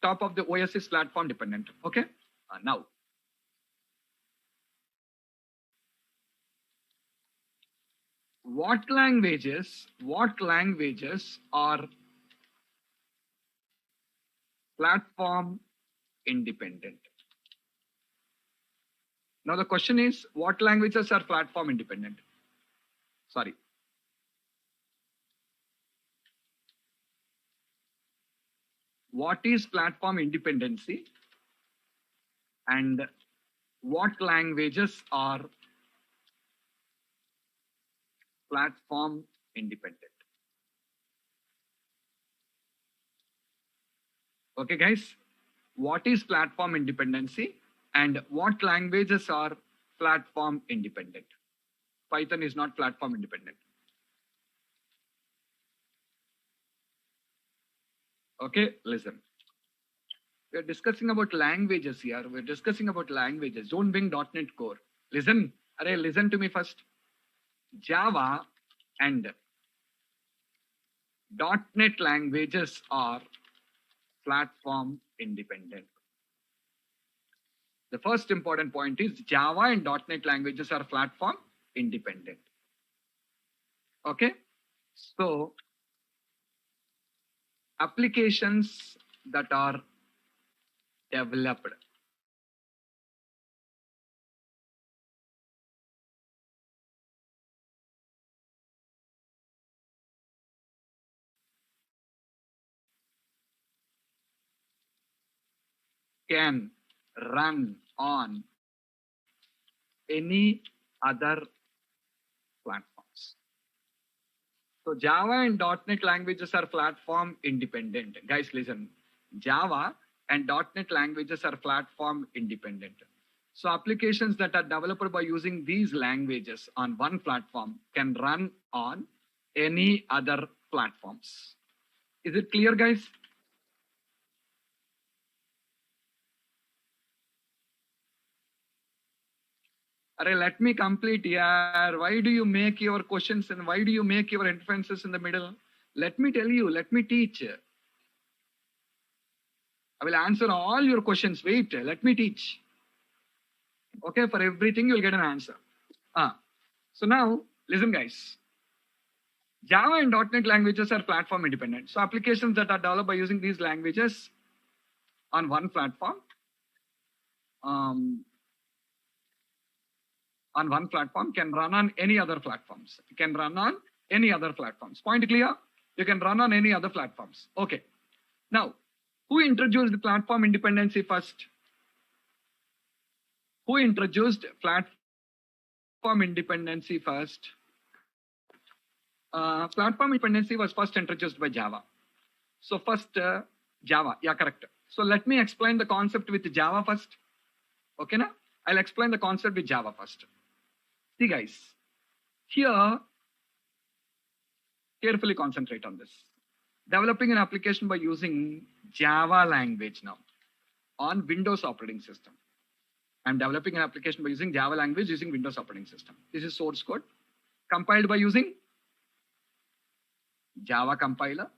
top of the OS is platform dependent. Okay. Now, what languages are platform independent? Now the question is, what languages are platform independent? Sorry. What is platform independency and what languages are platform independent? Okay, guys, what is platform independency and what languages are platform independent? Python is not platform independent. Okay, listen. We're discussing about languages here. We're discussing about languages. Don't bring .NET Core. Listen, array, listen to me first. Java and .NET languages are platform independent. The first important point is Java and .NET languages are platform independent. Okay, so applications that are developed can run on any other platforms. So Java and .NET languages are platform independent. Guys, listen. Java and .NET languages are platform independent. So applications that are developed by using these languages on one platform can run on any other platforms. Is it clear, guys? Array, let me complete here. Why do you make your questions and why do you make your inferences in the middle? Let me tell you, let me teach. I will answer all your questions. Wait, let me teach. Okay, for everything you'll get an answer. So now, listen guys. Java and .NET languages are platform independent. So applications that are developed by using these languages on one platform, can run on any other platforms. Can run on any other platforms. Point clear? You can run on any other platforms. Okay. Now, who introduced the platform independency first? Who introduced platform independency first? Platform independency was first introduced by Java. So first Java, yeah, correct. So let me explain the concept with Java first. Okay, now I'll explain the concept with Java first. See guys, here, carefully concentrate on this. Developing an application by using Java language now on Windows operating system. I'm developing an application by using Java language using Windows operating system. This is source code compiled by using Java compiler.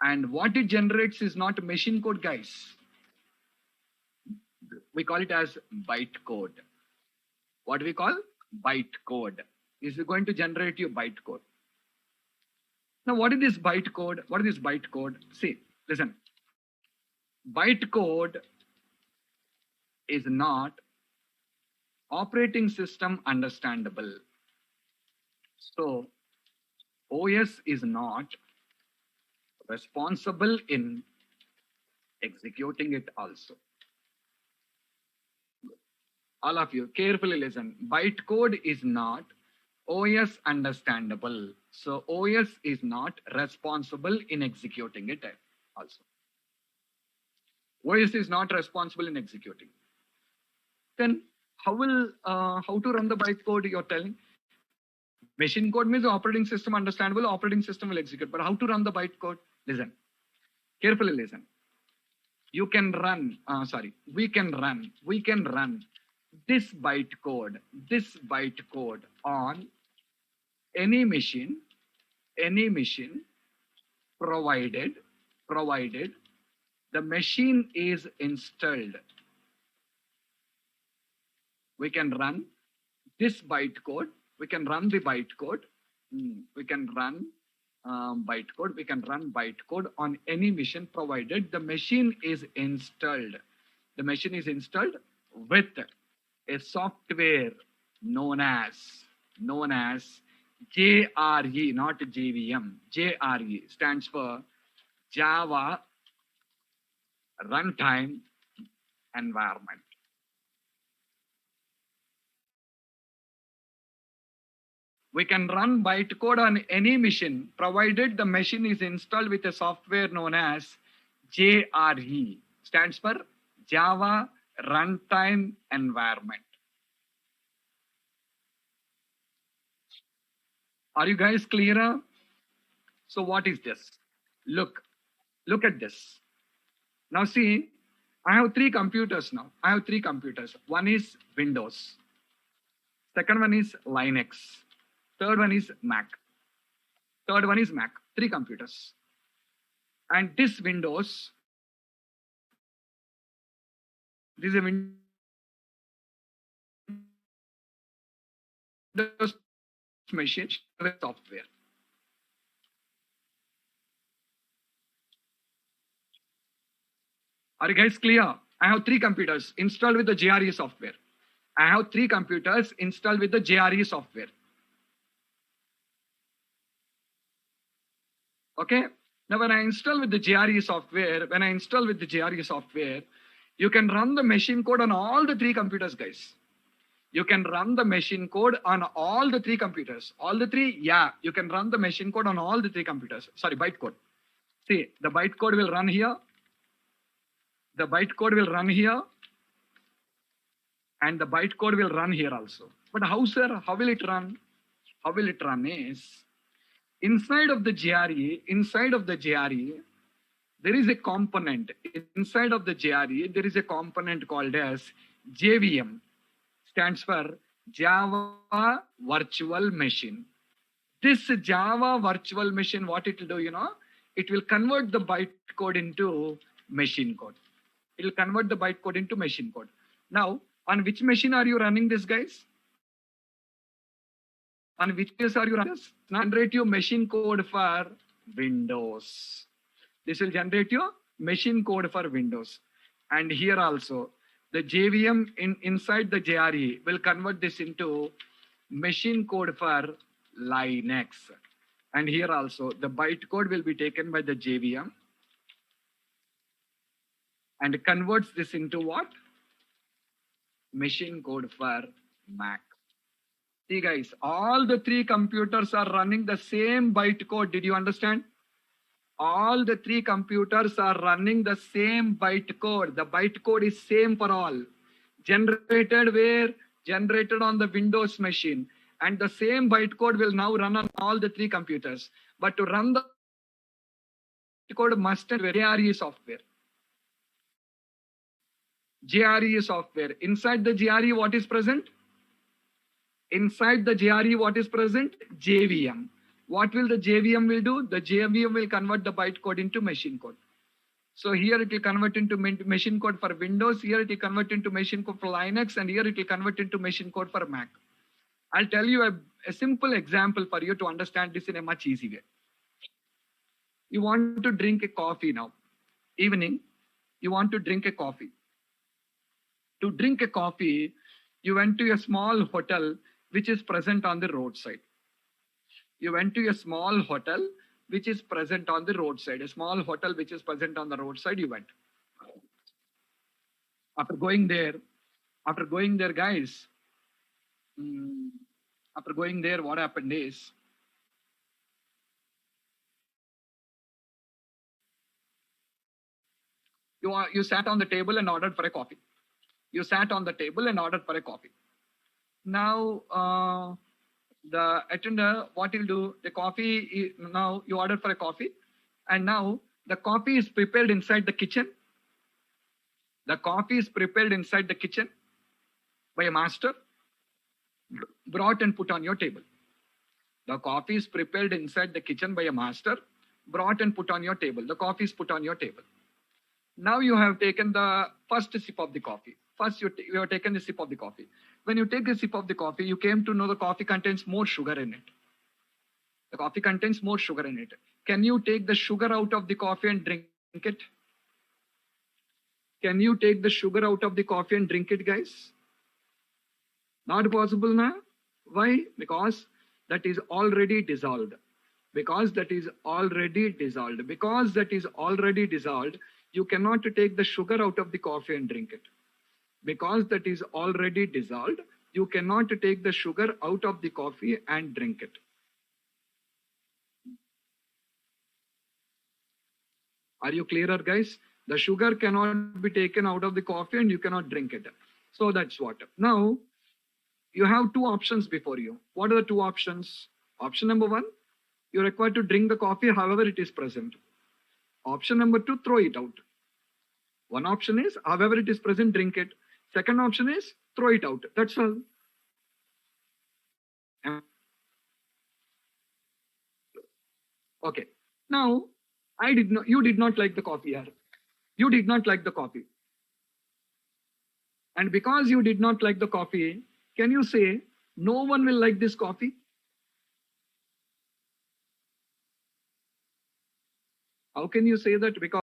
And what it generates is not machine code, guys. We call it as bytecode. What do we call? Bytecode. This is going to generate you bytecode. Now, what is this bytecode? What is this bytecode? See, listen. Bytecode is not operating system understandable. So, OS is not responsible in executing it also. All of you, carefully listen. Bytecode is not OS understandable. So OS is not responsible in executing it also. OS is not responsible in executing. Then how to run the bytecode you're telling? Machine code means operating system understandable, operating system will execute. But how to run the bytecode? Listen, carefully listen. You can run, we can run this bytecode on any machine provided the machine is installed, we can run this bytecode. We can run the bytecode. We can run bytecode. We can run bytecode on any machine provided the machine is installed. The machine is installed with a software known as JRE, not JVM. JRE stands for Java Runtime Environment. We can run bytecode on any machine provided the machine is installed with a software known as JRE, stands for Java Runtime Environment. Are you guys clear? So what is this? Look at this. Now see, I have three computers now. I have three computers. One is Windows. Second one is Linux. Third one is Mac. Three computers. And this Windows, this is a Windows machine with software. Are you guys clear? I have three computers installed with the JRE software. Okay. Now, when I install with the JRE software, you can run the machine code on all the three computers, guys. You can run the machine code on all the three computers. All the three, yeah. You can run the machine code on all the three computers. Sorry, bytecode. See, the bytecode will run here. The bytecode will run here. And the bytecode will run here also. But how, sir? How will it run? How will it run is, inside of the JRE, there is a component. Inside of the JRE, there is a component called as JVM. Stands for Java Virtual Machine. This Java Virtual Machine, what it will do, it will convert the bytecode into machine code. It will convert the bytecode into machine code. Now, on which machine are you running this, guys? On which case are you running this? Generate your machine code for Windows. This will generate your machine code for Windows. And here also, the JVM inside the JRE will convert this into machine code for Linux. And here also, the bytecode will be taken by the JVM and converts this into what? Machine code for Mac. See, guys, all the three computers are running the same bytecode. Did you understand? All the three computers are running the same bytecode. The bytecode is same for all. Generated where? Generated on the Windows machine. And the same bytecode will now run on all the three computers. But to run the bytecode must have JRE software. JRE software. Inside the JRE, what is present? Inside the JRE, what is present? JVM. What will the JVM will do? The JVM will convert the bytecode into machine code. So here it will convert into machine code for Windows. Here it will convert into machine code for Linux. And here it will convert into machine code for Mac. I'll tell you a simple example for you to understand this in a much easy way. You want to drink a coffee now. Evening, you want to drink a coffee. To drink a coffee, you went to a small hotel which is present on the roadside. You went to a small hotel which is present on the roadside. A small hotel which is present on the roadside, you went. After going there, guys, after going there, what happened is, you sat on the table and ordered for a coffee. Now, the attender, what he'll do, the coffee, now you ordered for a coffee, and now the coffee is prepared inside the kitchen. The coffee is prepared inside the kitchen by a master, brought and put on your table. The coffee is prepared inside the kitchen by a master, brought and put on your table. The coffee is put on your table. Now you have taken the first sip of the coffee. First, you have taken a sip of the coffee. When you take a sip of the coffee, you came to know the coffee contains more sugar in it. The coffee contains more sugar in it. Can you take the sugar out of the coffee and drink it? Can you take the sugar out of the coffee and drink it, guys? Not possible now. Why? Because that is already dissolved. Because that is already dissolved. Because that is already dissolved, you cannot take the sugar out of the coffee and drink it. Because that is already dissolved, you cannot take the sugar out of the coffee and drink it. Are you clearer, guys? The sugar cannot be taken out of the coffee and you cannot drink it. So that's what. Now, you have two options before you. What are the two options? Option number one, you're required to drink the coffee however it is present. Option number two, throw it out. One option is, however it is present, drink it. Second option is, throw it out. That's all. Okay. Now, you did not like the coffee here. You did not like the coffee. And because you did not like the coffee, can you say, no one will like this coffee? How can you say that? Because